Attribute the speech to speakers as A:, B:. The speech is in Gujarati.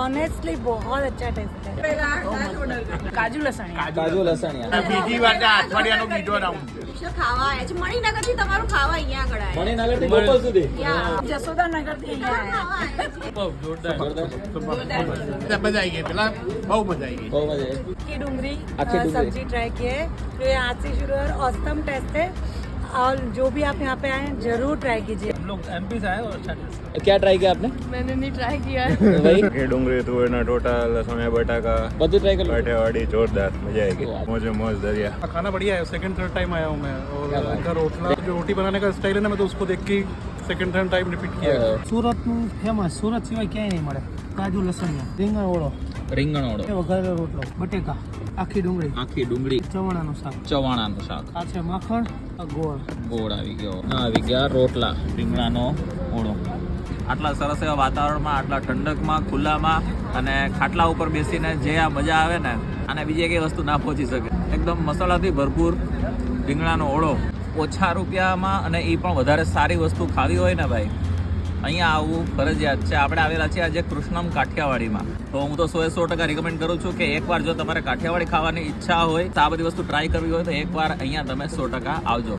A: ऑनेस्टली बहुत अच्छा टेस्ट है। काजू लसणिया
B: બીજી વાર અઠવાડિયાનો બીજો રાઉન્ડ છે
C: ખાવા આવ્યા છે મણિનગરથી તમારું ખાવા અહીંયા આગળ આવ્યા
D: મણિનગરથી ગોપાલ સુધી
A: जसोदा नगर थी
B: મજા આવી ગઈ પેલા બહુ મજા આવી ગઈ
D: બહુ મજા આવી
A: की डूंगरी
D: आखी डूंगरी।
A: सब्जी ट्राई की है तो ये आज से शुरू है और औसम टेस्ट है और जो भी आप यहाँ पे आए हैं जरूर ट्राई कीजिए।
E: हम लोग एमपी से आए और अच्छा टेस्ट
D: क्या ट्राई किया आपने
A: मैंने नहीं ट्राई किया है।
D: भाई
F: કે ડુંગળી તુવેરના ટોટા લસણિયા બટાકા
D: બધું ટ્રાય कर लो
F: કાઠિયાવાડી જોરદાર મજા आई गई મોજે मोज दरिया
E: खाना बढ़िया है। सेकंड थर्ड टाइम आया हूँ मैं और इनका रोटला जो रोटी बनाने का स्टाइल है ना, मैं तो उसको देख के सेकंड थर्ड टाइम रिपीट किया है।
G: સુરતનું ફેમસ સુરત સિવાય ક્યાંય નહીં મળે કાજુ લસણિયા રીંગણ ઓળો
D: રીંગણ ઓળો
G: એ વઘારેલો રોટલો બટેકા આખી ડુંગળી
D: આખી ડુંગળી
G: ચવાણાનું શાક
D: ચવાણાનું શાક
G: આ છે માખણ આ ગોળ
D: ગોળ આવી ગયો આવી ગયા રોટલા રીંગણાનો ઓળો
H: આટલા સરસ એવા વાતાવરણમાં આટલા ઠંડકમાં ખુલ્લામાં અને ખાટલા ઉપર બેસીને જે આ મજા આવે ને અને બીજી કઈ વસ્તુ ના પહોંચી શકે. એકદમ મસાલાથી ભરપૂર રીંગણાનો ઓળો ઓછા રૂપિયામાં અને એ પણ વધારે સારી વસ્તુ ખાવી હોય ને ભાઈ, અહીંયા આવવું ફરજિયાત છે. આપણે આવેલા છીએ આજે કૃષ્ણમ કાઠિયાવાડીમાં. તો હું તો 100% રિકમેન્ડ કરું છું કે એકવાર જો તમારે કાઠિયાવાડી ખાવાની ઈચ્છા હોય તો આ બધી વસ્તુ ટ્રાય કરવી હોય તો એકવાર અહીંયા તમે 100% આવજો.